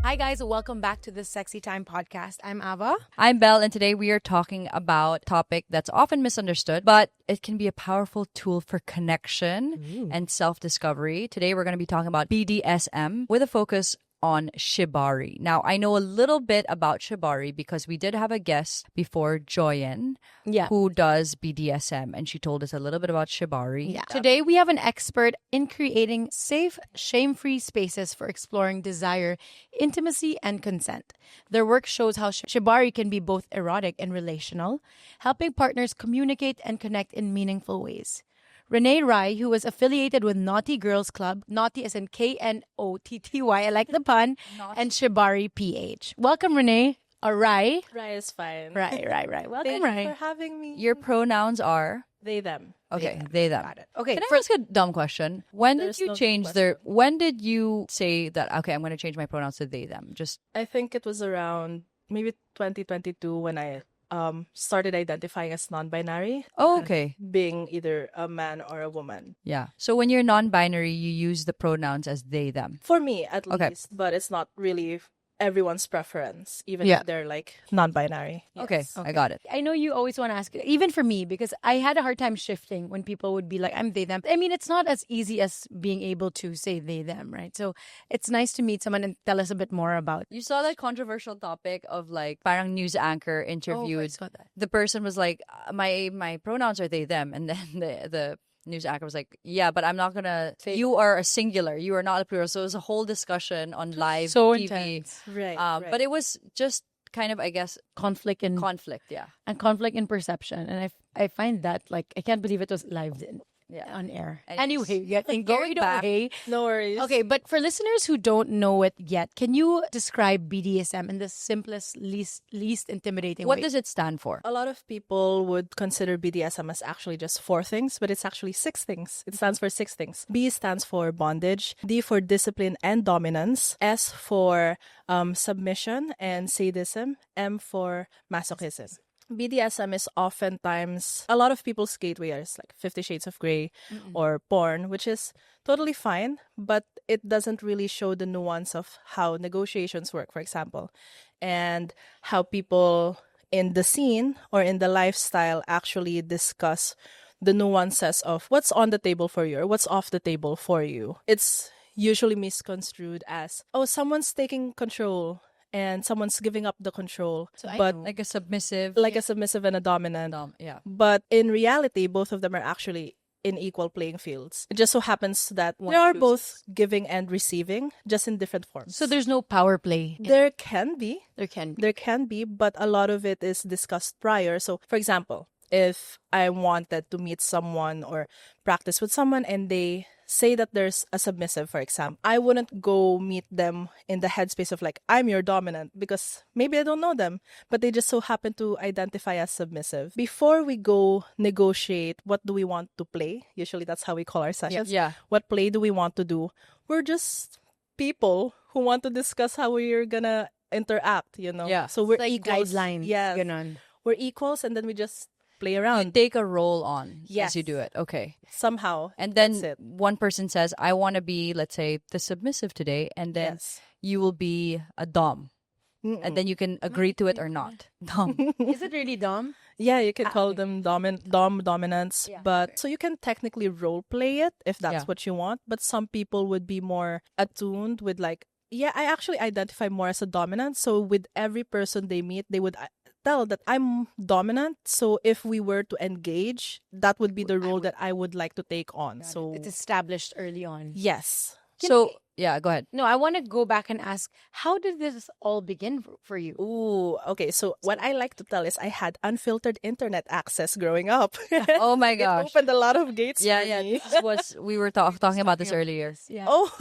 Hi guys, welcome back to the Sexytime Podcast. I'm Ava. I'm Belle, and today we are talking about a topic that's often misunderstood, but it can be a powerful tool for connection and self-discovery. Today we're going to be talking about BDSM with a focus on Shibari. Now, I know a little bit about Shibari because we did have a guest before, Joyen, who does BDSM, and she told us a little bit about Shibari. Yeah. Today we have an expert in creating safe, shame-free spaces for exploring desire, intimacy, and consent. Their work shows how Shibari can be both erotic and relational, helping partners communicate and connect in meaningful ways. Renai Rai, who was affiliated with Naughty Girls Club, Naughty as in Knotty, I like the pun, and Shibari PH. Welcome, Renai. Rai. Rai is fine. Rai. Welcome, Thank Rai. you for having me. Your pronouns are? They, them. Okay, they, them. Got it. Okay, Can I ask a dumb question? When There's did you no change question. when did you say that, okay, I'm going to change my pronouns to they, them? Just, I think it was around maybe 2022 when I started identifying as non-binary, oh, okay. being either a man or a woman. Yeah. So when you're non-binary, you use the pronouns as they, them. For me, at Okay. least. But it's not really everyone's preference, even Yeah. if they're like non-binary. Okay, Yes. I got it. I know you always want to ask, even for me, because I had a hard time shifting when people would be like, I'm they, them. I mean, it's not as easy as being able to say they, them, right? So it's nice to meet someone and tell us a bit more about. You saw that controversial topic of like parang news anchor Oh, I interviewed. saw that. The person was like, my pronouns are they, them. And then the news anchor was like, yeah, but I'm not going to, you are a singular. You are not a plural. So it was a whole discussion on live So TV. intense. Right, right. But it was just kind of, I guess, Conflict in perception. And I find that, like, I can't believe it was live on air. And Anyway, getting going back- away. No worries. Okay, but for listeners who don't know it yet, can you describe BDSM in the simplest, least intimidating What way? does it stand for? A lot of people would consider BDSM as actually just 4 things, but it's actually 6 things. It stands for 6 things. B stands for bondage, D for discipline and dominance, S for submission and sadism, M for masochism. BDSM is oftentimes a lot of people's gateways, like 50 Shades of Grey or porn, which is totally fine, but it doesn't really show the nuance of how negotiations work, for example, and how people in the scene or in the lifestyle actually discuss the nuances of what's on the table for you or what's off the table for you. It's usually misconstrued as, oh, someone's taking control and someone's giving up the control, but Like a submissive. like a submissive and a dominant. Yeah. But in reality, both of them are actually in equal playing fields. It just so happens that they are both giving and receiving, just in different forms. So there's no power play. There can be, There can be. but a lot of it is discussed prior. So, for example, if I wanted to meet someone or practice with someone and they say that there's a submissive, for example, I wouldn't go meet them in the headspace of like, I'm your dominant, because maybe I don't know them, but they just so happen to identify as submissive. Before we go negotiate, what do we want to play? Usually that's how we call our sessions. Yeah. What play do we want to do? We're just people who want to discuss how we're gonna interact, you know? Yeah. So we're Like equals. guidelines. Yes. Ganon. We're equals, and then we just play You around take a role on Yes. as you do it. Okay. somehow. And That's then it. one person says, I want to be, let's say, the submissive today. And then Yes. you will be a dom. And then you can agree to it or not. Dom. Is it really dumb? Yeah, you can call them dominants, Yeah. but so you can technically role play it if that's Yeah. what you want. But some people would be more attuned with like, yeah, I actually identify more as a dominant. So with every person they meet, they would tell that I'm dominant. So if we were to engage, that would be the role that I would like to take on. So It's established early on. yes. So, yeah, go ahead. No, I want to go back and ask, how did this all begin for you? Ooh, okay. So what I like to tell is I had unfiltered internet access growing up. Oh my It gosh. opened a lot of gates Yeah, for yeah. me. This was, we were talking about this earlier. Yeah. Oh,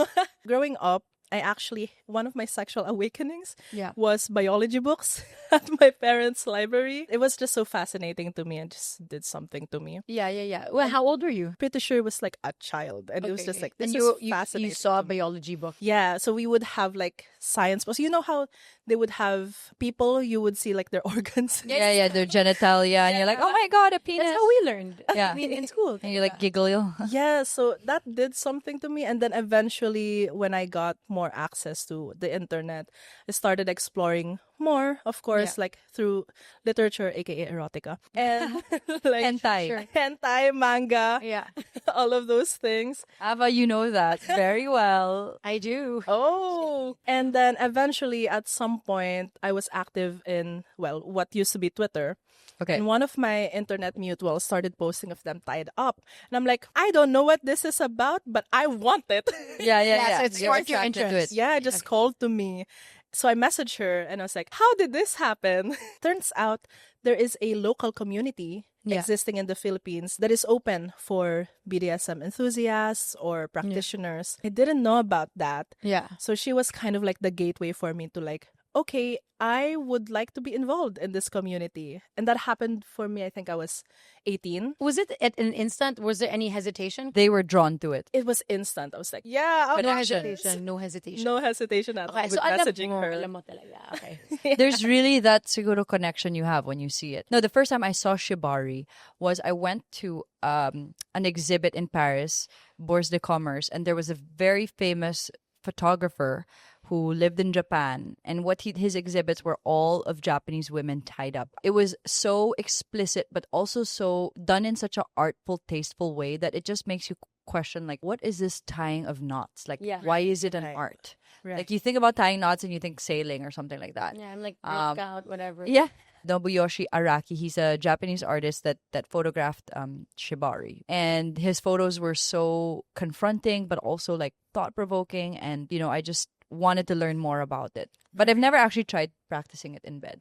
growing up, I actually, one of my sexual awakenings Yeah. was biology books at my parents' library. It was just so fascinating to me and just did something to me. Yeah. Well, how old were you? Pretty sure it was like a child. And it was just like, this and is you fascinating. saw a biology book. Yeah, so we would have like science books. You know how they would have people, you would see like their organs. Yeah, their genitalia, and you're like, oh my god, a penis. That's how we learned. Yeah. I mean, in school. And you like giggle. Yeah, so that did something to me. And then eventually, when I got more access to the internet, I started exploring more, of course, like through literature, aka erotica, and like Hentai. hentai, manga, Yeah, all of those things. Ava, you know that very well. I do. Oh, and then eventually, at some point, I was active in, well, what used to be Twitter. Okay. And one of my internet mutuals started posting of them tied up. And I'm like, I don't know what this is about, but I want it. Yeah. so it's You're sparked your attracted to interest. it. Yeah, it just called to me. So I messaged her and I was like, how did this happen? Turns out there is a local community existing in the Philippines that is open for BDSM enthusiasts or practitioners. I didn't know about that. Yeah. So she was kind of like the gateway for me to like, okay, I would like to be involved in this community. And that happened for me, I think I was 18. Was it at an instant? Was there any hesitation? They were drawn to it. It was instant. I was like, yeah, I'll No do this. hesitation. No hesitation. No hesitation at all Okay, with so messaging her. alam mo talaga. Okay. There's really that siguro connection you have when you see it. No, the first time I saw Shibari was I went to an exhibit in Paris, Bourse de Commerce, and there was a very famous photographer who lived in Japan, and his exhibits were all of Japanese women tied up. It was so explicit, but also so done in such an artful, tasteful way that it just makes you question, like, what is this tying of knots? Like, why is it an art? Right. Like, you think about tying knots and you think sailing or something like that. Yeah, I'm like, break out, whatever. Yeah. Nobuyoshi Araki, he's a Japanese artist that photographed Shibari. And his photos were so confronting, but also like thought-provoking. And, you know, I just wanted to learn more about it. But I've never actually tried practicing it in bed.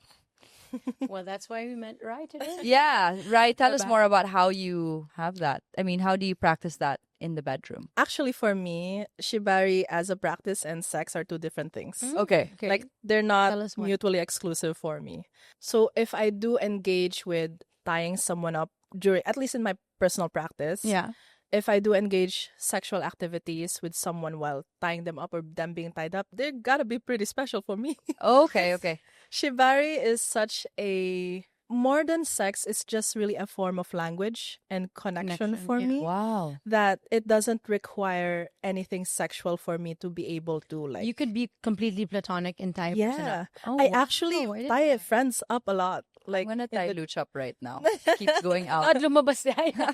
Well, that's why we met Rai today. Yeah, right. Tell us more about how you have that. I mean, how do you practice that in the bedroom? Actually, for me, Shibari as a practice and sex are two different things. Okay. Like, they're Tell not us more. mutually exclusive for me. So if I do engage with tying someone up during, at least in my personal practice, Yeah. if I do engage sexual activities with someone while tying them up or them being tied up, they gotta be pretty special for me. Okay. Shibari is such a, more than sex, it's just really a form of language and connection for yeah. me. Wow. That it doesn't require anything sexual for me to be able to like. You could be completely platonic and tie a person Yeah, up. Oh, I wow. actually I didn't tie friends up a lot. Like, I'm gonna in tie the- Luch up right now. Keeps going out. God, lumabas na.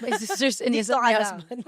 My sister's innocent Dito my ka lang. husband.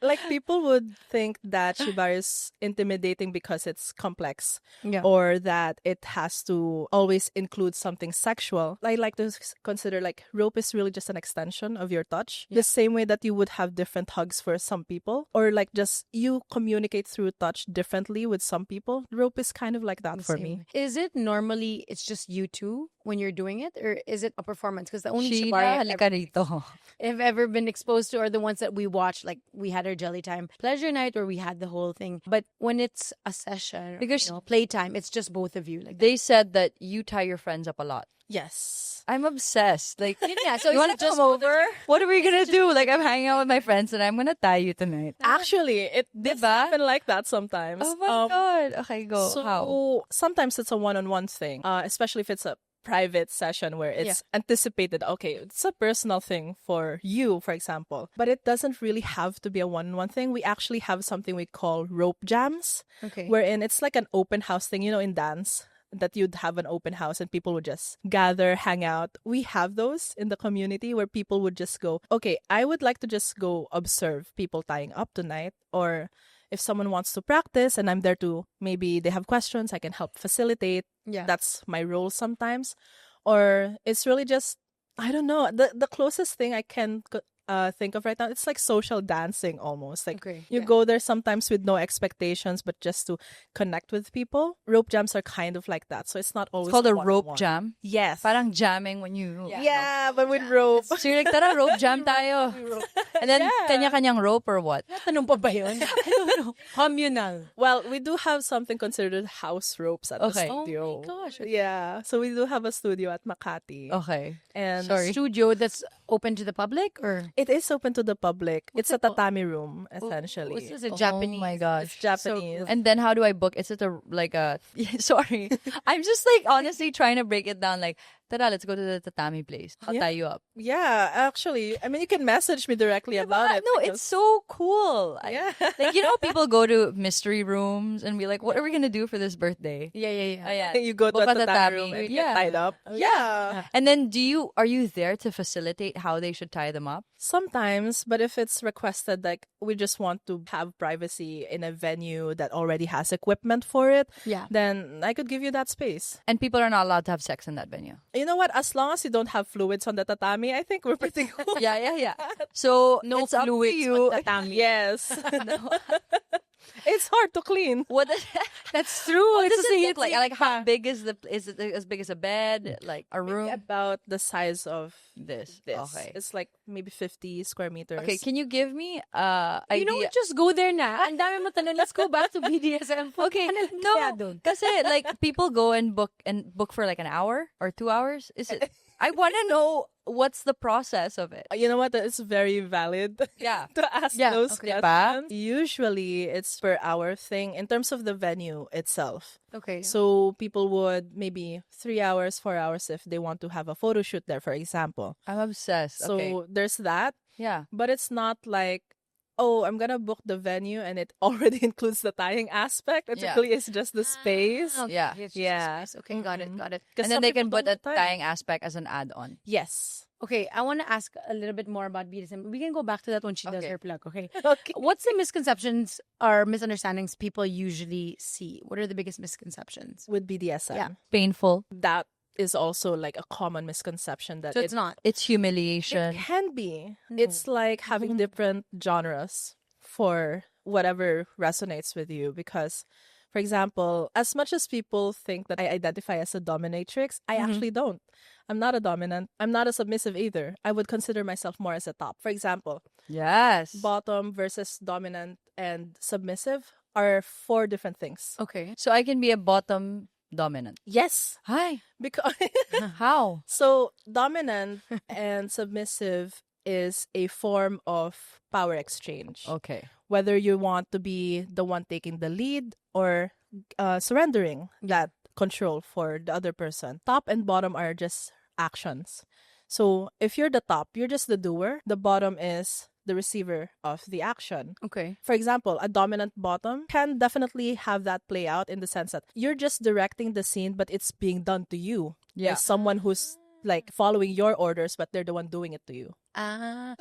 like, people would think that Shibari is intimidating because it's complex, Yeah. or that it has to always include something sexual. I like to consider like rope is really just an extension of your touch. The same way that you would have different hugs for some people, or like just you communicate through touch differently with some people. Rope is kind of like that for me. Is it normally it's just you two when you're doing it, or is it a performance? Because the only Sheila, Shibari halika rito. I've ever been exposed to are the ones that we watch. Like we had our Jelly Time pleasure night where we had the whole thing. But when it's a session, Because- playtime, it's just both of you. Like They said that you tie your friends up a lot. Yes. I'm obsessed. Like, yeah, so you want to just come over? What are we gonna do? Like, I'm hanging out with my friends and I'm gonna tie you tonight. Actually, it did Diba? happen like that sometimes. Oh my god. Okay, go. So How? sometimes it's a one-on-one thing, especially if it's a private session where it's anticipated. Okay, it's a personal thing for you, for example, but it doesn't really have to be a one-on-one thing. We actually have something we call rope jams, okay, wherein it's like an open house thing, in dance. That you'd have an open house and people would just gather, hang out. We have those in the community where people would just go, okay, I would like to just go observe people tying up tonight. Or if someone wants to practice and I'm there to, maybe they have questions, I can help facilitate. yeah, That's my role sometimes. Or it's really just, I don't know, the closest thing I can think of right now, it's like social dancing almost. Like, okay, you go there sometimes with no expectations, but just to connect with people. Rope jams are kind of like that. So it's not always It's called a rope one-on-one. jam. Yes. Parang jamming when you... Yeah, but with rope. So you're like, tara, rope jam tayo. And then, kanya-kanyang rope or what? Tanong pa ba yun? I don't know. Communal. Well, we do have something considered house ropes at the Okay. studio. Oh my gosh. Yeah. So we do have a studio at Makati. Okay. And Sorry. Studio that's open to the public or? It is open to the public. It's a it called? tatami room, essentially. What's this? A Japanese? Oh my gosh. It's Japanese. And then how do I book? Is it sorry. I'm just like honestly trying to break it down. Like, tara, let's go to the tatami place. I'll tie you up. Yeah, actually, I mean, you can message me directly about it. No, because- it's so cool. Yeah. Like, you know, people go to mystery rooms and be like, what are we going to do for this birthday? Yeah, yeah, yeah. Oh, yeah. You go to Book a on tatami tatami. room and Yeah. get tied up. Yeah. And then are you there to facilitate how they should tie them up? Sometimes, but if it's requested, like we just want to have privacy in a venue that already has equipment for it, Yeah. then I could give you that space. And people are not allowed to have sex in that venue. You know what? As long as you don't have fluids on the tatami, I think we're pretty cool. Yeah. So No it's up to fluids you. on tatami. Yes. It's hard to clean. What does, That's true. what It's does the it same look like? thing. Like how big is it as big as a bed? Like a room? About the size of This. this. Okay. It's like maybe 50 square meters. Okay, can you give me idea? You know what? Just go there na. Ang dami mo tanong. Let's go back to BDSM. Okay, Ano no, kaya dun? kasi like people go and book for like an hour or 2 hours. Is it? I want to know what's the process of it. You know what? It's very valid Yeah. to ask Yeah, those okay. questions. Usually, it's per hour thing in terms of the venue itself. Okay. So people would maybe 3 hours, 4 hours if they want to have a photo shoot there, for example. I'm obsessed. So Okay. there's that, Yeah. but it's not like, oh, I'm gonna book the venue and it already includes the tying aspect. It Yeah. really is just the space. Okay. Yeah. It's just Yeah. space. Okay, got it, got it. 'Cause And then some they can people put a don't tie. tying aspect as an add-on. Yes. Okay, I want to ask a little bit more about BDSM. We can go back to that when she does Okay. her plug, okay? Okay. What's the misconceptions or misunderstandings people usually see? What are the biggest misconceptions? With BDSM, Yeah. Painful. that is also like a common misconception that So it's not. It's humiliation. It can be. It's like having different genres for whatever resonates with you. Because, for example, as much as people think that I identify as a dominatrix, I actually don't. I'm not a dominant. I'm not a submissive either. I would consider myself more as a top. For example, Yes. bottom versus dominant and submissive are 4 different things. Okay. So I can be a bottom dominant. Yes. Hi. Because How? so dominant and submissive is a form of power exchange. Okay. Whether you want to be the one taking the lead or surrendering that control for the other person. Top and bottom are just actions. So if you're the top, you're just the doer. The bottom is the receiver of the action. Okay. For example, a dominant bottom can definitely have that play out in the sense that you're just directing the scene, but it's being done to you. Yeah. There's someone who's like following your orders, but they're the one doing it to you.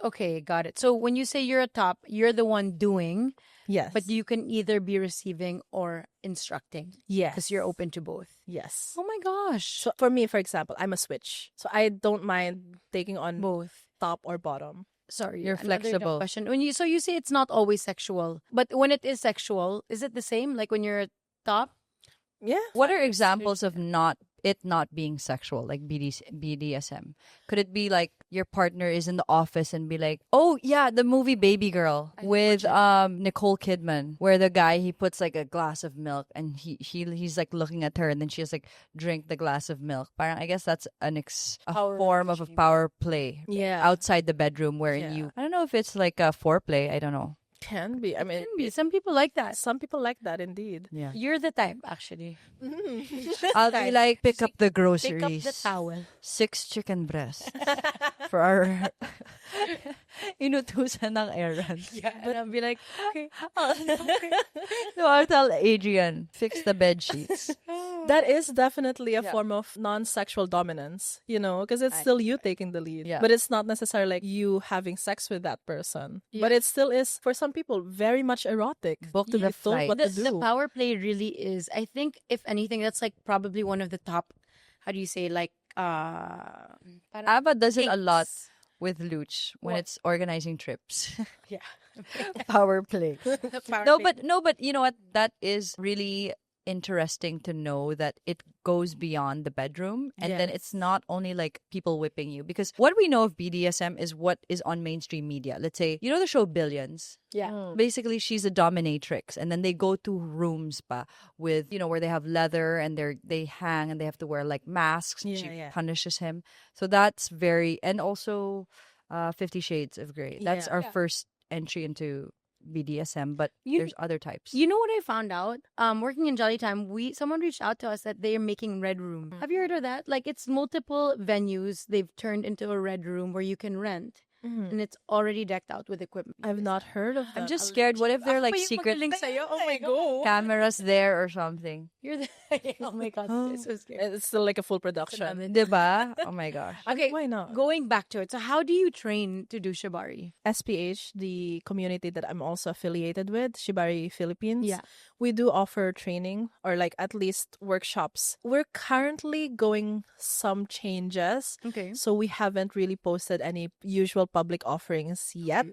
Okay, got it. So when you say you're a top, you're the one doing, Yes. but you can either be receiving or instructing yes. because you're open to both. Yes. Oh my gosh. So for me, for example, I'm a switch. So I don't mind taking on Both. top or bottom. Sorry, You're another dumb flexible. question. So you say it's not always sexual, but when it is sexual, is it the same? Like when you're a top? Yeah. What are examples of not being sexual, like BDSM? Could it be like your partner is in the office and be like, oh yeah, the movie Baby Girl with Nicole Kidman, where the guy, he puts like a glass of milk and he's like looking at her and then she has like drink the glass of milk. Parang I guess that's a Power form of a power play Yeah. outside the bedroom wherein Yeah. I don't know if it's like a foreplay. I don't know. Can be. I mean, Some people like that. some people like that indeed. Yeah. You're the type, actually. I'll be like, pick up the Pick up groceries. the towel. 6 chicken breasts for our inutusan ng errand. Yeah, and I'll be like, okay. So I'll tell Adrian, fix the bed sheets. That is definitely a Yeah. form of non-sexual dominance, because it's still you taking the lead. Yeah. But it's not necessarily like you having sex with that person. But it still is, for some people, very much erotic. Book to the You're told flight. what to do. The power play really is, I think, if anything, that's like probably one of the top, how do you say, like, parang Ava does it a kinks. lot with Luch when What? it's organizing trips. Yeah. Power play. The power No, play. but you know what? That is really interesting to know that it goes beyond the bedroom and then it's not only like people whipping you, because what we know of BDSM is what is on mainstream media. Let's say, you know the show Billions? Yeah. Basically she's a dominatrix and then they go to rooms pa with, where they have leather and they hang and they have to wear like masks. Yeah, She yeah. punishes him. So that's very, and also 50 Shades of Grey. That's Yeah. our first entry into BDSM, but there's other types. You know what I found out? Working in Jolly Time, someone reached out to us that they're making Red Room. Have you heard of that? Like, it's multiple venues they've turned into a Red Room where you can rent. And it's already decked out with equipment. I've not heard of that. I'm just scared. What if they're like secret Oh my god. cameras there or something? You're the oh my god, it's so scary. It's still like a full production. Diba? Oh my gosh. Okay, Why not? going back to it. So how do you train to do Shibari? SPH, the community that I'm also affiliated with, Shibari Philippines. Yeah. We do offer training or like at least workshops. We're currently going some changes. Okay. So we haven't really posted any usual public offerings yet,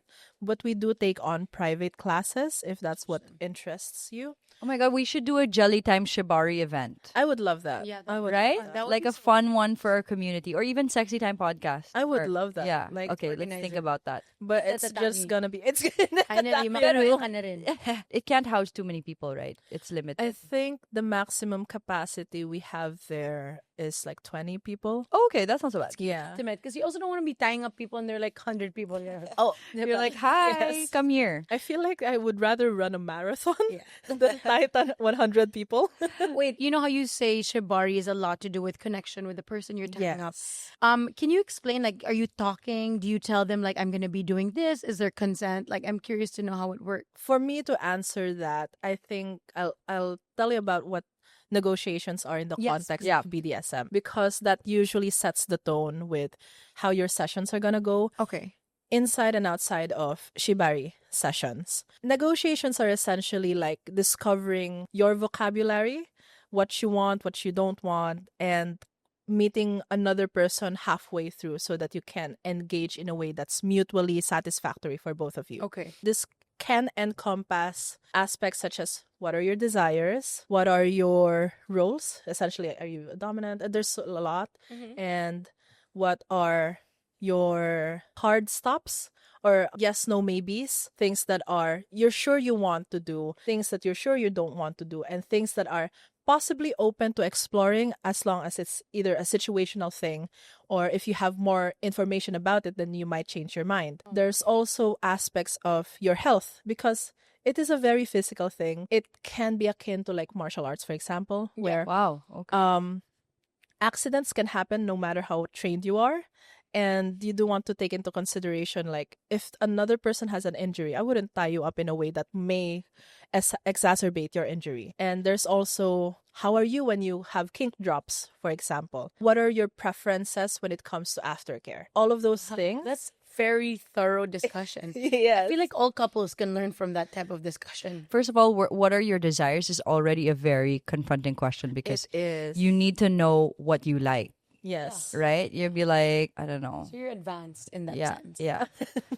but we do take on private classes if that's what interests you. Oh my god, we should do a Jelly Time Shibari event. I would love that. Yeah, I would. Right? that would Like be a fun one for our community or even Sexy Time Podcast. I would Or- love that. Yeah. Like, Okay, let's organize think it. about that. but Sa it's Tatami. just gonna be. It's. Finally, makaruyo ka na rin. It can't house too many people, right? It's limited. I think the maximum capacity we have there is like 20 people. Oh, okay, that's not so bad. Yeah. Because you also don't want to be tying up people and they're like 100 people. Yeah. Oh, You're like, hi, Yes. come here. I feel like I would rather run a marathon Yeah. than tie 100 people. Wait, you know how you say Shibari is a lot to do with connection with the person you're tying up? Yes. Can you explain, like, are you talking? Do you tell them, like, I'm going to be doing this? Is there consent? Like, I'm curious to know how it works. For me to answer that, I think I'll tell you about what negotiations are in the Yes. context Yeah. of BDSM because that usually sets the tone with how your sessions are gonna go Okay. inside and outside of Shibari sessions. Negotiations are essentially like discovering your vocabulary, what you want, what you don't want, and meeting another person halfway through so that you can engage in a way that's mutually satisfactory for both of you. Okay. This can encompass aspects such as what are your desires, what are your roles, essentially, are you a dominant? There's a lot. And what are your hard stops or yes, no, maybes, things that are you're sure you want to do, things that you're sure you don't want to do, and things that are possibly open to exploring as long as it's either a situational thing or if you have more information about it, then you might change your mind. There's also aspects of your health because it is a very physical thing. It can be akin to like martial arts, for example, where Wow. Okay. accidents can happen no matter how trained you are. And you do want to take into consideration, like, if another person has an injury, I wouldn't tie you up in a way that may exacerbate your injury. And there's also, how are you when you have kink drops, for example? What are your preferences when it comes to aftercare? All of those things. That's very thorough discussion. Yes. I feel like all couples can learn from that type of discussion. First of all, what are your desires is already a very confronting question because It is. you need to know what you like, Yes. right? You'll be like, I don't know. So you're advanced in that Yeah, sense. yeah.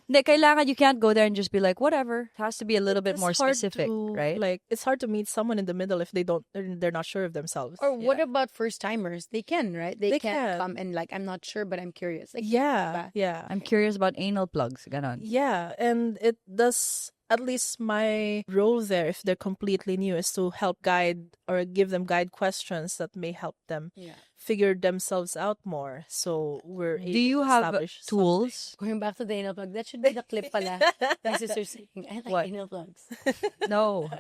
Hindi, kailangan you can't go there and just be like, whatever. It has to be a little bit It's more hard specific, to, right? Like, it's hard to meet someone in the middle if they're not sure of themselves. Or what about first timers? They can, right? They They can can. come and like, I'm not sure, but I'm curious. Like, Yeah. diba? Yeah. I'm curious about anal plugs. Ganon. Yeah, and it does, at least my role there, if they're completely new, is to help guide or give them guide questions that may help them Yeah. figure themselves out more. So we're able Do you to have establish tools? Going back to the anal plug, that should be the clip pala. My sister saying, I like What? anal plugs. No.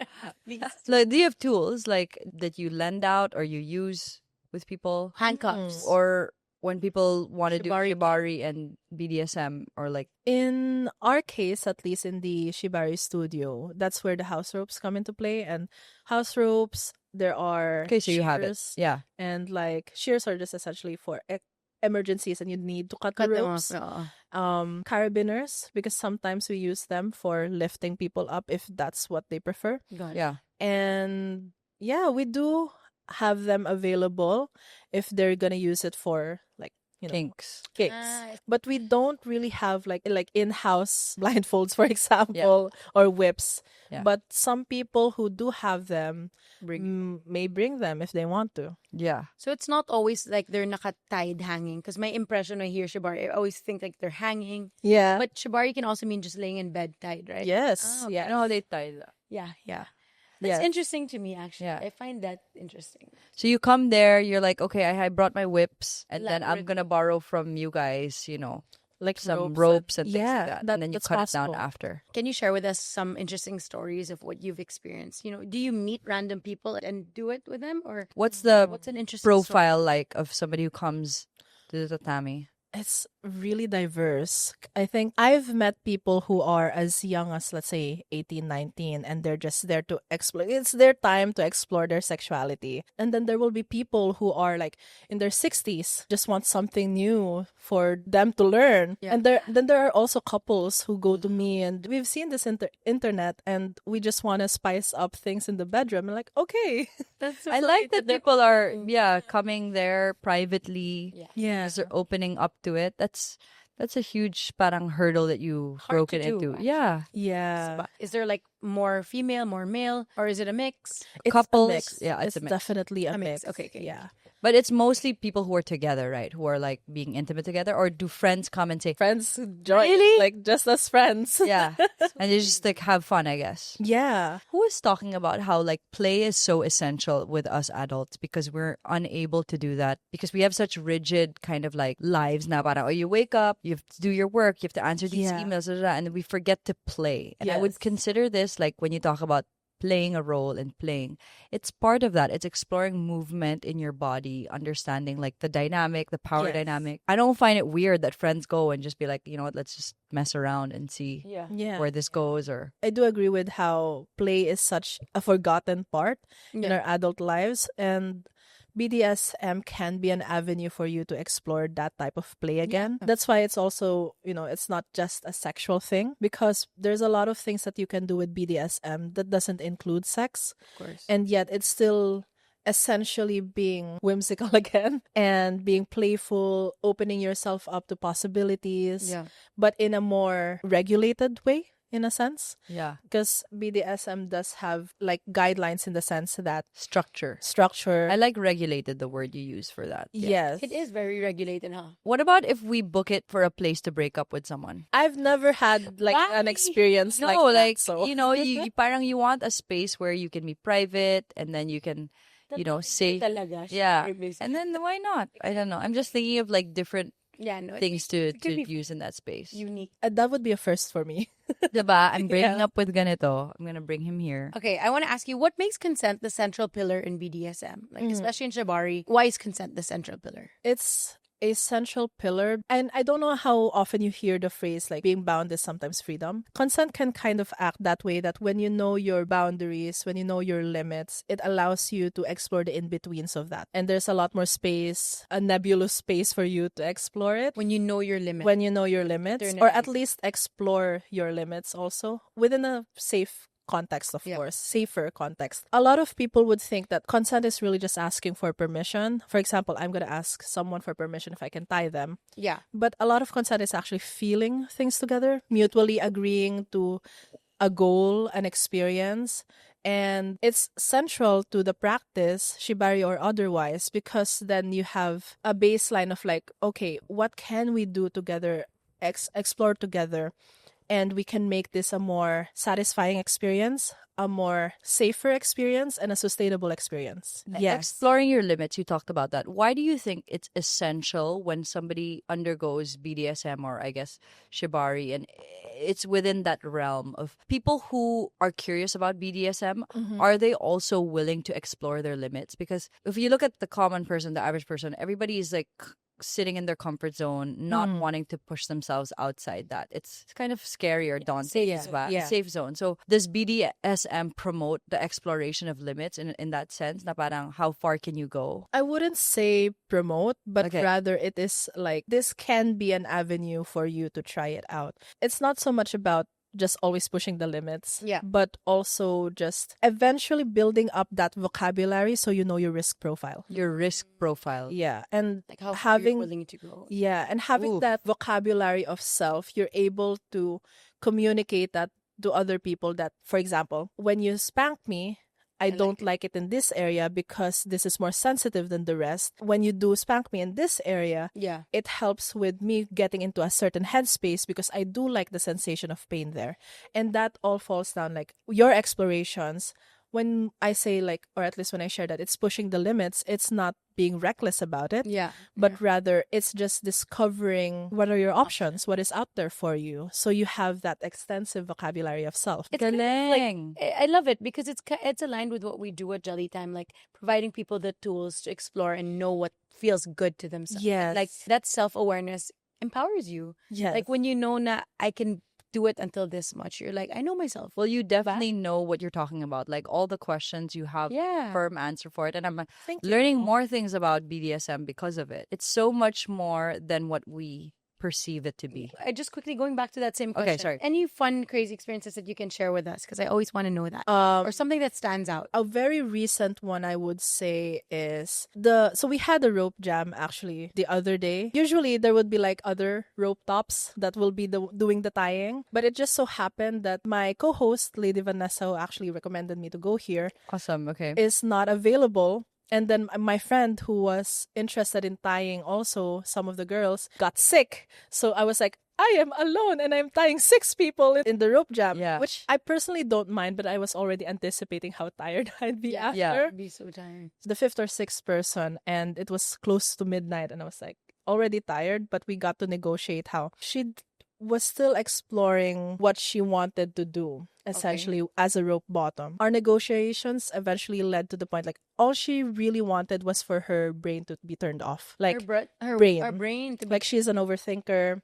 Please. Like, do you have tools like that you lend out or you use with people? Handcuffs. Or when people want to do Shibari. Shibari and BDSM or like, In our case, at least in the Shibari studio, that's where the house ropes come into play. And house ropes, there are okay, so you have it. shears, Yeah. and like shears are just essentially for emergencies, and you need to cut the Cut them ropes. off. Carabiners, because sometimes we use them for lifting people up if that's what they prefer. Got it. Yeah. And yeah, we do have them available if they're gonna use it for like, you know, Kinks. kicks. Ah, But we don't really have like in-house blindfolds, for example, or whips. Yeah. But some people who do have them Bring. may bring them if they want to. Yeah. So it's not always like they're nakatied hanging. Because my impression when I hear Shibari, I always think like they're hanging. Yeah. But Shibari can also mean just laying in bed tied, right? yes. Ah, okay. Yeah. I know how they tie that. Yeah, yeah. That's Yes. interesting to me, actually. Yeah. I find that interesting. So you come there, you're like, okay, I brought my whips, and Like, then I'm we're- gonna borrow from you guys, you know. like some ropes and things yeah, like that. And then you that's cut it down possible. after. Can you share with us some interesting stories of what you've experienced? Do you meet random people and do it with them, or What's what's an interesting profile like of somebody who comes to the tatami? It's really diverse. I think I've met people who are as young as, let's say, 18, 19, and they're just there to explore. It's their time to explore their sexuality. And then there will be people who are like in their 60s, just want something new for them to learn. Yeah. And then there are also couples who go to me, and we've seen this internet, and we just want to spice up things in the bedroom. I'm like, okay. That's so I like that people are coming there privately. Yeah. Yeah. Because they're opening up to it. That's a huge parang hurdle that you've Hard broken to do, into. actually. Yeah. Yeah. But is there like more female, more male, or is it a mix? It's Couples, a mix. yeah, it's a mix. definitely a, A mix. mix. Okay. Yeah. But it's mostly people who are together, right? Who are like being intimate together, or do friends come and say, Friends join, Really? like just as friends. yeah, and they just like have fun, I guess. Yeah. Who was talking about how like play is so essential with us adults because we're unable to do that because we have such rigid kind of like lives now. Parang, you wake up, you have to do your work, you have to answer these Yeah. emails, and we forget to play. And I would Yes. consider this like when you talk about playing a role and playing, it's part of that. It's exploring movement in your body, understanding like the dynamic, the power Yes. dynamic. I don't find it weird that friends go and just be like, you know what, let's just mess around and see Yeah. where this goes. Or I do agree with how play is such a forgotten part in our adult lives, and BDSM can be an avenue for you to explore that type of play again. That's why it's also, it's not just a sexual thing, because there's a lot of things that you can do with BDSM that doesn't include sex. Of course. And yet it's still essentially being whimsical again and being playful, opening yourself up to possibilities, Yeah. but in a more regulated way, in a sense. yeah, Because BDSM does have like guidelines in the sense that structure. structure. I like regulated, the word you use for that. Yeah. Yes. It is very regulated, huh? What about if we book it for a place to break up with someone? I've never had like Why? an experience No, like like, that. So you parang you want a space where you can be private and then you can, say, Talaga, yeah. syempre, And then why not? I don't know. I'm just thinking of like different yeah, no, things to could be use in that space. unique. that would be a first for me. Diba? I'm breaking Yeah. up with ganito. I'm gonna bring him here. Okay, I want to ask you, what makes consent the central pillar in BDSM? Like, especially in Shibari, why is consent the central pillar? It's a central pillar. And I don't know how often you hear the phrase like being bound is sometimes freedom. Consent can kind of act that way, that when you know your boundaries, when you know your limits, it allows you to explore the in-betweens of that. And there's a lot more space, a nebulous space for you to explore it. When you know your limit. When you know your limits, Turn it or on. at least explore your limits also within a safe context, of Yeah. course, safer context. A lot of people would think that consent is really just asking for permission. For example, I'm going to ask someone for permission if I can tie them. Yeah. But a lot of consent is actually feeling things together, mutually agreeing to a goal, an experience. And it's central to the practice, Shibari or otherwise, because then you have a baseline of like, okay, what can we do together, explore together, and we can make this a more satisfying experience, a more safer experience, and a sustainable experience. Yes. Exploring your limits, you talked about that. Why do you think it's essential when somebody undergoes BDSM or I guess Shibari and it's within that realm of people who are curious about BDSM, are they also willing to explore their limits? Because if you look at the common person, the average person, everybody is like sitting in their comfort zone, not wanting to push themselves outside that. It's kind of scary or daunting. Safe zone. Yeah. Safe zone. So does BDSM promote the exploration of limits in that sense? Na parang how far can you go? I wouldn't say promote, but Okay. rather it is like this can be an avenue for you to try it out. It's not so much about just always pushing the limits, Yeah. but also just eventually building up that vocabulary so you know your risk profile. Your risk profile. Yeah, and Like how having you're willing to go. yeah, and having Oof. that vocabulary of self, you're able to communicate that to other people. That, for example, when you spank me, I don't like it in this area because this is more sensitive than the rest. When you do spank me in this area, Yeah. it helps with me getting into a certain headspace because I do like the sensation of pain there. And that all falls down like your explorations when I say like, or at least when I share that it's pushing the limits, it's not being reckless about it. Yeah. But rather it's just discovering what are your options, what is out there for you. So you have that extensive vocabulary of self. It's kind of Galing. like I love it because it's aligned with what we do at Jelly Time, like providing people the tools to explore and know what feels good to themselves. Yes. Like that self-awareness empowers you. Yes. Like when you know na I can do it until this much, you're like, I know myself. Well, you definitely know what you're talking about. Like all the questions, you have Yeah. firm answer for it. And I'm Thank you. learning more things about BDSM because of it. It's so much more than what we perceive it to be. I just quickly going back to that same question. Okay, sorry. Any fun, crazy experiences that you can share with us? Because I always want to know that. Or something that stands out. A very recent one I would say is so we had a rope jam actually the other day. Usually there would be like other rope tops that will be doing the tying, but it just so happened that my co-host Lady Vanessa, who actually recommended me to go here, Awesome. Okay. is not available. And then my friend who was interested in tying also some of the girls got sick. So I was like, I am alone and I'm tying 6 people in the rope jam. Yeah. Which I personally don't mind, but I was already anticipating how tired I'd be after. Yeah. I'd be so tired. The 5th or 6th person, and it was close to midnight, and I was like already tired, but we got to negotiate how she was still exploring what she wanted to do essentially as a rope bottom. Our negotiations eventually led to the point like all she really wanted was for her brain to be turned off. Like Her brain. Our brain to be like she's an overthinker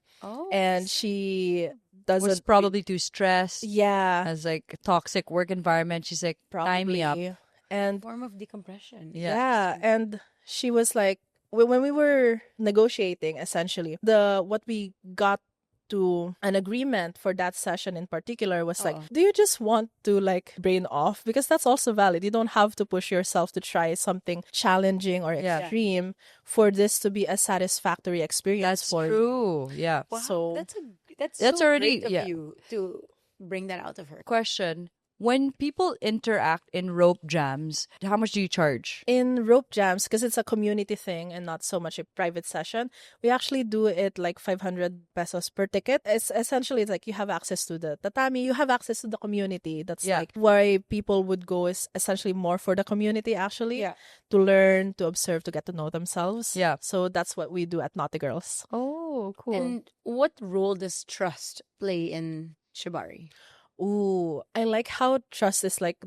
and she doesn't Was probably too stressed. yeah, Has like a toxic work environment. She's like, tie me up. a and form of decompression. yeah, and she was like when we were negotiating essentially what we got to an agreement for that session in particular was like, do you just want to like brain off? Because that's also valid. You don't have to push yourself to try something challenging or extreme for this to be a satisfactory experience That's for you. true. Yeah. Wow, So that's That's so already- great of yeah. you to bring that out of her. Question. When people interact in rope jams, how much do you charge? in rope jams, because it's a community thing and not so much a private session, we actually do it like 500 pesos per ticket. It's essentially it's like you have access to the tatami, you have access to the community. That's like why people would go is essentially more for the community actually. Yeah. To learn, to observe, to get to know themselves. Yeah. So that's what we do at Naughty Girls. Oh, cool. And what role does trust play in Shibari? Ooh, I like how trust is like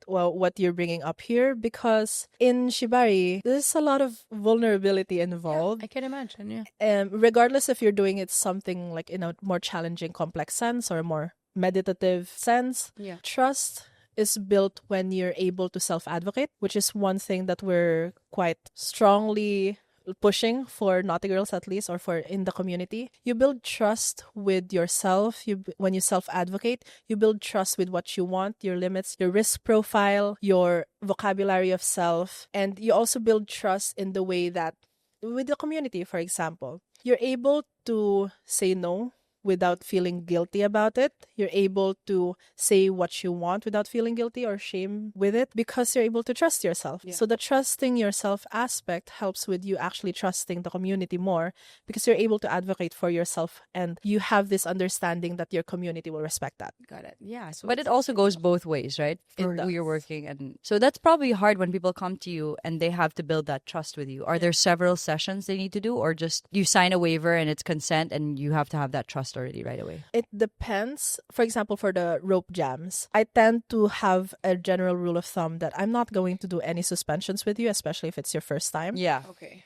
what you're bringing up here, because in Shibari, there's a lot of vulnerability involved. I can imagine, yeah. Regardless if you're doing it something like in a more challenging, complex sense or a more meditative sense, Yeah. trust is built when you're able to self-advocate, which is one thing that we're quite strongly pushing for Naughty Girls at least, or for in the community. You build trust with yourself. When you self-advocate, you build trust with what you want, your limits, your risk profile, your vocabulary of self, and you also build trust in the way that with the community, for example, you're able to say no without feeling guilty about it. You're able to say what you want without feeling guilty or shame with it, because you're able to trust yourself. Yeah. So the trusting yourself aspect helps with you actually trusting the community more, because you're able to advocate for yourself and you have this understanding that your community will respect that. Got it. Yeah. So But it also goes both ways, right? For who does. you're working. And so that's probably hard when people come to you and they have to build that trust with you. Are there several sessions they need to do, or just you sign a waiver and it's consent and you have to have that trust already right away? It depends. For example, for the rope jams, I tend to have a general rule of thumb that I'm not going to do any suspensions with you, especially if it's your first time. Yeah. okay.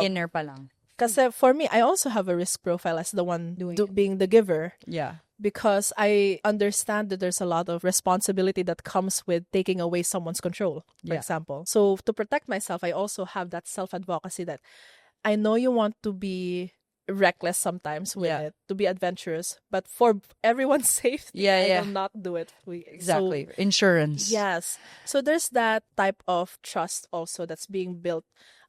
Inner pa lang. Because for me, I also have a risk profile as the one being the giver, Yeah. because I understand that there's a lot of responsibility that comes with taking away someone's control, for Yeah. example. So to protect myself, I also have that self-advocacy that I know you want to be reckless sometimes with Yeah. it, to be adventurous, but for everyone's safety, I Yeah. will not do it. Exactly. Insurance. Yes. So there's that type of trust also that's being built.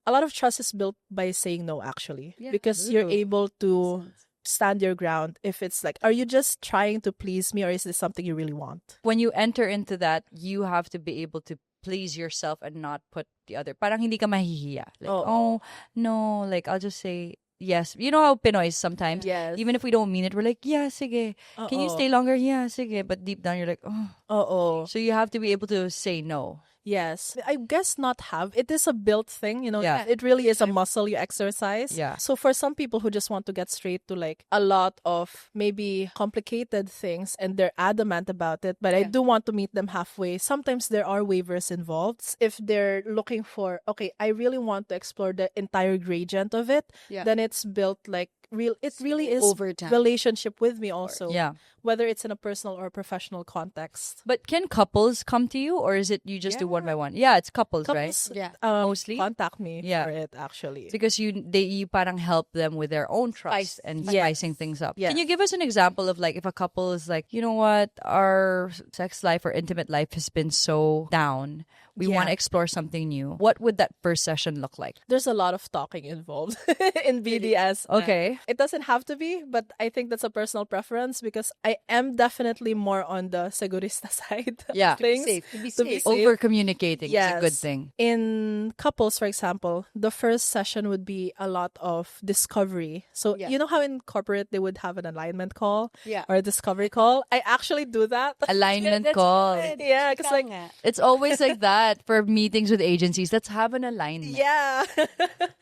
A lot of trust is built by saying no, actually, Yeah. because you're able to stand your ground. If it's like, are you just trying to please me, or is this something you really want? When you enter into that, you have to be able to please yourself and not put the other. Parang hindi ka mahihiya. Like, Oo. oh, no. Like, I'll just say, yes. You know how Pinoys sometimes, Yes. even if we don't mean it, we're like, yeah, sige. Can you stay longer? Yeah, sige. But deep down, you're like, oh. Oh. So you have to be able to say no. Yes. I guess not have. It is a built thing, Yeah. It really is a muscle you exercise. Yeah. So for some people who just want to get straight to like a lot of maybe complicated things and they're adamant about it, but I do want to meet them halfway. Sometimes there are waivers involved. If they're looking for, okay, I really want to explore the entire gradient of it, then it's built like it really is Over time. relationship with me also. Yeah. Whether it's in a personal or professional context. But can couples come to you, or is it you just do one by one? Yeah, it's couples, right? Yeah. Mostly? Contact me Yeah. for it actually. Because you parang help them with their own trust Spice. and Yes. spicing things up. Yes. Can you give us an example of like if a couple is like, you know what, our sex life or intimate life has been so down. We Yeah. want to explore something new. What would that first session look like? There's a lot of talking involved in BDS. Okay. It doesn't have to be, but I think that's a personal preference because I am definitely more on the segurista side Yeah. of things. Safe. To be To be safe. safe. Over communicating is a good Yes. thing. In couples, for example, the first session would be a lot of discovery. So Yeah. you know how in corporate they would have an alignment call Yeah. or a discovery call? I actually do that. Alignment That's call. good. Yeah, because like Tama. It's always like that for meetings with agencies. Let's have an alignment. yeah.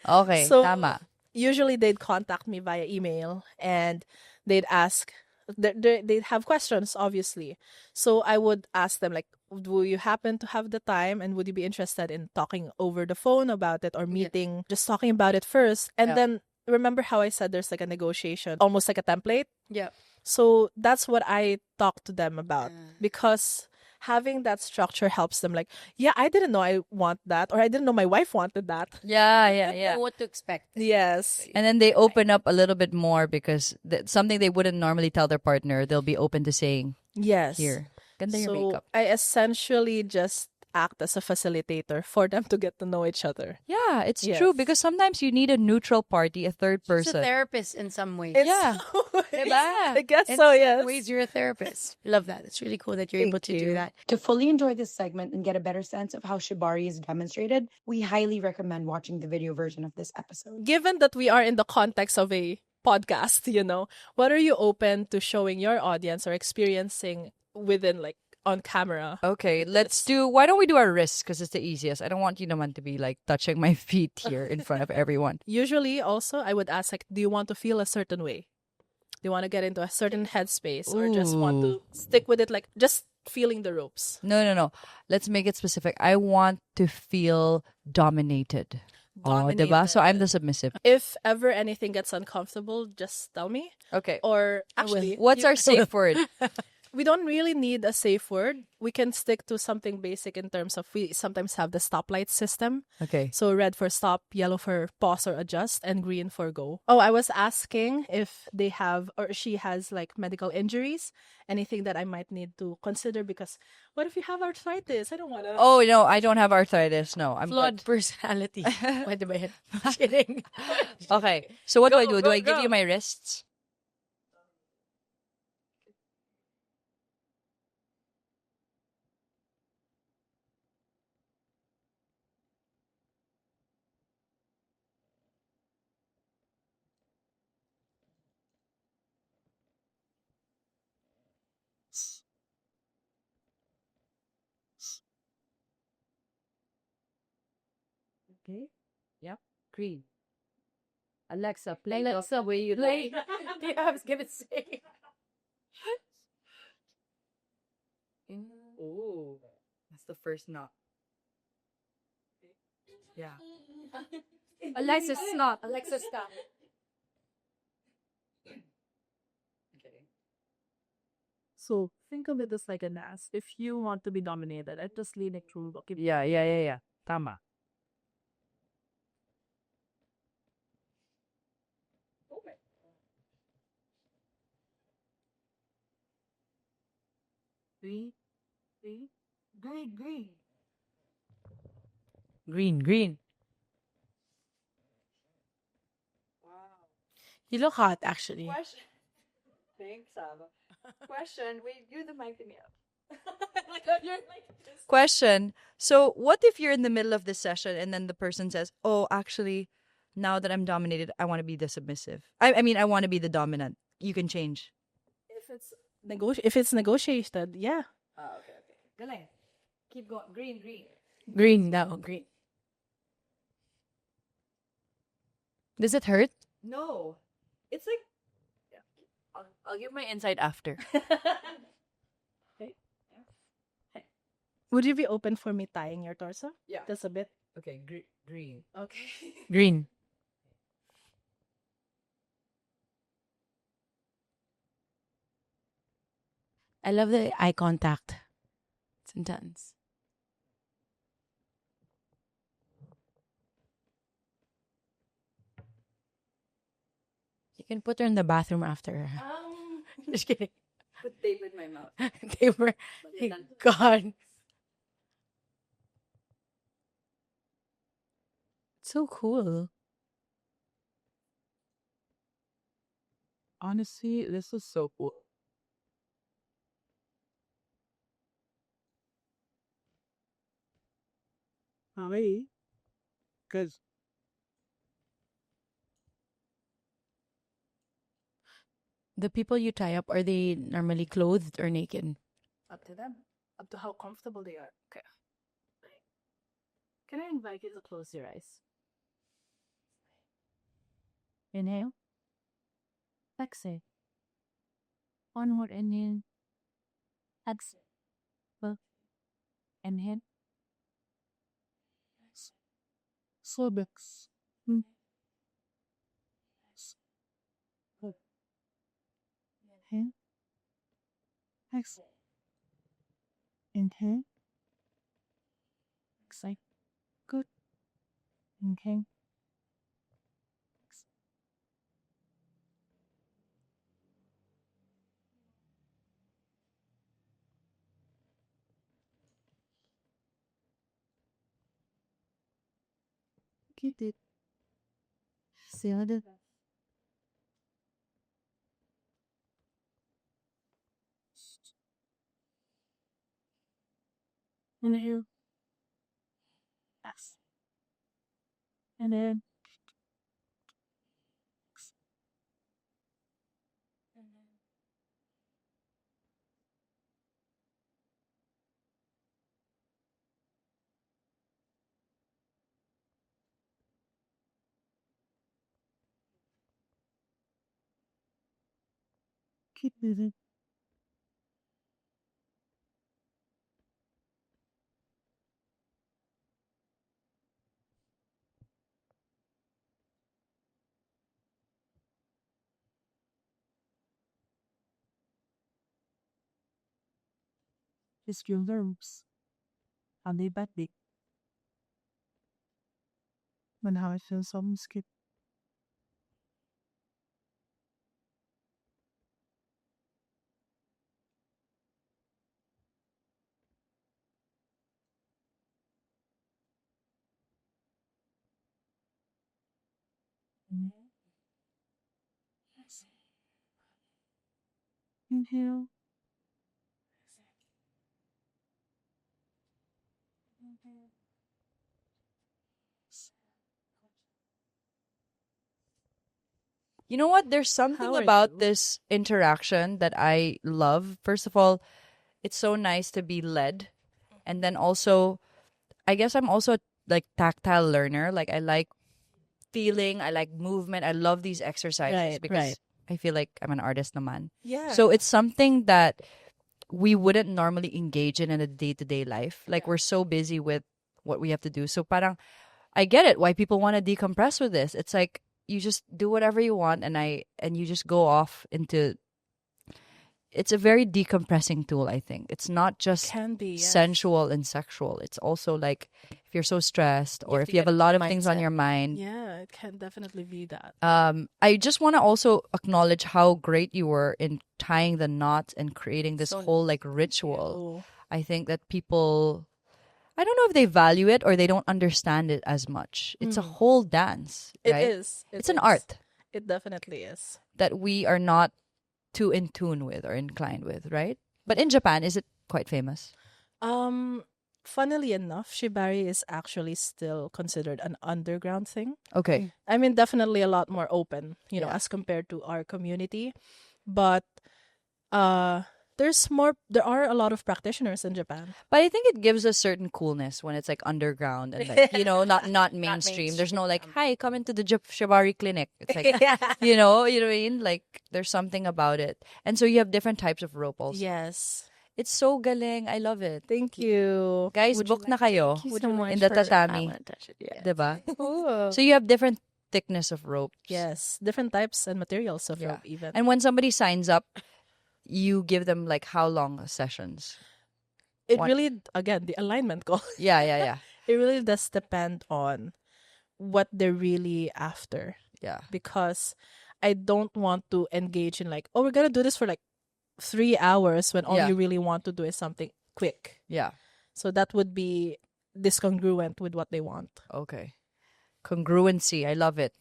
Okay, So- tama. Usually they'd contact me via email and they'd ask they'd have questions obviously, so I would ask them like, do you happen to have the time and would you be interested in talking over the phone about it or meeting, just talking about it first, and Yeah. then remember how I said there's like a negotiation, almost like a template. Yeah. So that's what I talk to them about because having that structure helps them like, yeah, I didn't know I want that, or I didn't know my wife wanted that. Yeah, yeah, yeah. Know what to expect. Yes. And then they open up a little bit more because something they wouldn't normally tell their partner, they'll be open to saying, Yes. here, ganda your So makeup. I essentially just act as a facilitator for them to get to know each other. Yeah, it's Yes. true because sometimes you need a neutral party, a third She's a person. therapist in some ways. Yeah. I guess so, yes. Ways you're a therapist. Love that. It's really cool that you're able to do that. To fully enjoy this segment and get a better sense of how Shibari is demonstrated, we highly recommend watching the video version of this episode. Given that we are in the context of a podcast, what are you open to showing your audience or experiencing within like on camera? Okay, why don't we do our wrists because it's the easiest. I don't want you naman to be like touching my feet here in front of everyone. Usually also I would ask like, do you want to feel a certain way? Do you want to get into a certain headspace or just want to stick with it like just feeling the ropes? No. Let's make it specific. I want to feel dominated. Oh, diba? So I'm the submissive. If ever anything gets uncomfortable, just tell me. Okay. Or actually, What's our safe word? we don't really need a safe word. We can stick to something basic in terms of we sometimes have the stoplight system. Okay. So red for stop, yellow for pause or adjust, and green for go. Oh, I was asking if they have or she has like medical injuries, anything that I might need to consider because what if you have arthritis? I don't want to. Oh, no, I don't have arthritis. No, I'm Flawed good. personality. Pwede ba yan? Kidding. Okay. So what do I do? Do go, I give go. you my wrists? Okay. Yep. Green. Alexa, play Alexa, where you lay. Yeah, I was gonna say. Ooh. That's the first knock. Yeah. Alexa, stop. Alexa, stop. Okay. So think of it as like an ass. If you want to be dominated, I just lean it through. Okay. Yeah. Tama. Green. Green. You look hot, actually. Question. Thanks, Saba. Question. Wait, you the mic to me up. Question. So what if you're in the middle of this session and then the person says, oh, actually, now that I'm dominated, I want to be the submissive. I mean, I want to be the dominant. You can change. If it's negotiated, yeah. Oh, okay. Galing. Keep going. Green. Green now. Green. Does it hurt? No. It's like... I'll give my insight after. Would you be open for me tying your torso? Yeah. Just a bit. Okay, green. Okay. Green. I love the eye contact. It's intense. You can put her in the bathroom after. Just kidding. Put tape in my mouth. They were. Thank God. It's so cool. Honestly, this is so cool. Why? Because The people you tie up, are they normally clothed or naked? Up to them. Up to how comfortable they are. Okay. Can I invite you to close your eyes? Inhale. Exhale. One more inhale. Exhale. Inhale. Slobex. Inhale. Exhale. Inhale. Exhale. Good. Inhale. Keep it. Seal it. Inhale. Yes. And then. Keep moving. Just your nerves. How they bad when how I feel so skip. Inhale. You know what? There's something How are about you? this interaction that I love. First of all, it's so nice to be led. And then also, I guess I'm also a, like tactile learner. Like I like feeling, I like movement. I love these exercises Right, because right. I feel like I'm an artist naman. Yeah. So it's something that we wouldn't normally engage in a day-to-day life. Like we're so busy with what we have to do. So parang I get it why people want to decompress with this. It's like you just do whatever you want and you just go off into it's a very decompressing tool, I think. It's not just Can be, yes. sensual and sexual. It's also like if you're so stressed or have if to you have get a lot of into things on mindset. your mind. Yeah, it can definitely be that. I just want to also acknowledge how great you were in tying the knots and creating this So whole like ritual. Oh, I think that people, I don't know if they value it or they don't understand it as much. It's a whole dance, it right? is. It's an art It definitely is. that we are not too in tune with or inclined with, right? But in Japan, is it quite famous? Um, funnily enough, Shibari is actually still considered an underground thing. Okay. I mean, definitely a lot more open, you know, Yeah. as compared to our community. But there are a lot of practitioners in Japan. But I think it gives a certain coolness when it's like underground and like, you know, not mainstream. There's no like, hi, come into the Shibari clinic. It's like, you know what I mean? Like there's something about it. And so you have different types of rope also. Yes. It's so galing. I love it. Thank you. Guys, book na kayo in the tatami. Diba? So you have different thickness of ropes. Yes. Different types and materials of Yeah. rope even. And when somebody signs up, you give them like how long sessions? It One- really, again, the alignment goal. Yeah. It really does depend on what they're really after. Yeah. Because I don't want to engage in like, oh, we're going to do this for like 3 hours when all Yeah. you really want to do is something quick. Yeah. So that would be discongruent with what they want. Okay. Congruency. I love it.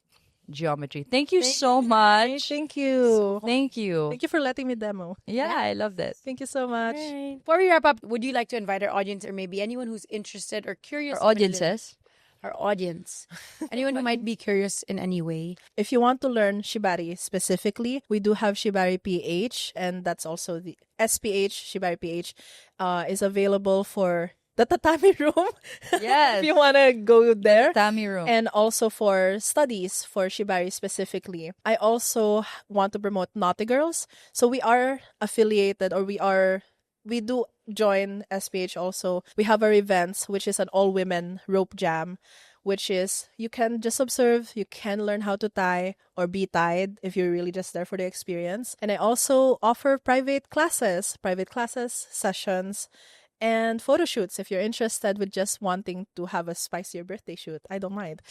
Geometry. Thank you so much. Thank you. Thank you. Thank you for letting me demo. Yeah, I love that. Thank you so much. Right. Before we wrap up, would you like to invite our audience or maybe anyone who's interested or curious? Our audiences. Our audience. Anyone who might be curious in any way. If you want to learn Shibari specifically, we do have Shibari PH, and that's also the SPH. Shibari PH is available for the tatami room. Yes. If you want to go there. Tatami room. And also for studies for Shibari specifically. I also want to promote Naughty Girls. So we are affiliated, or we do join SPH also. We have our events, which is an all-women rope jam, which is you can just observe, you can learn how to tie or be tied if you're really just there for the experience. And I also offer private classes, sessions, and photo shoots if you're interested with just wanting to have a spicier birthday shoot. I don't mind.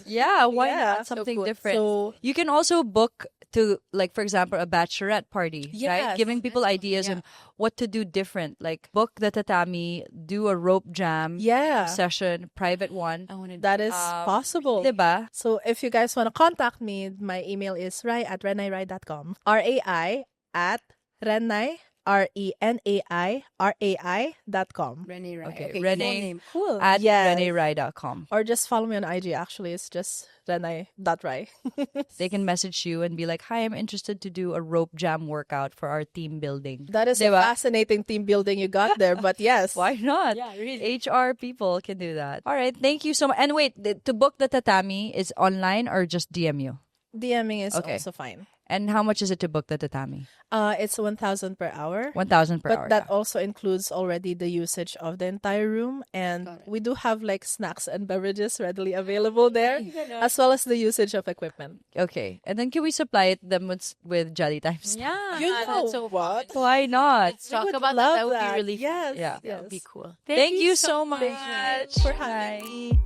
Yeah, why Yeah, not? so Something cool. different. So- you can also book to, like, for example, a bachelorette party, right? Yes. Giving people ideas on what to do different. Like, book the tatami, do a rope jam Yeah. session, private one. I want to. That is possible. Diba? So if you guys want to contact me, my email is rai@renairai.com. RAI at Renai, RENAI.com. Renai Rai. Okay, full Renai name. Cool. At Yes. renairai.com. Or just follow me on IG. Actually, it's just Renai.Rai. They can message you and be like, hi, I'm interested to do a rope jam workout for our team building. That is Diba? a fascinating team building you got there. But yes. Why not? Yeah, really. HR people can do that. All right, thank you so much. And wait, to book the tatami is online or just DM you? DMing is Okay. also fine. And how much is it to book the tatami? It's 1,000 per hour. 1,000 per But hour. that yeah. also includes already the usage of the entire room. And we do have like snacks and beverages readily available there, as well as the usage of equipment. Okay. And then can we supply them with Jolly Times? Yeah. You know that's so what? Why not? Let's talk would about love that. That would that. be really fun. Yes. Yeah. That would be cool. Thank you so much. for having me.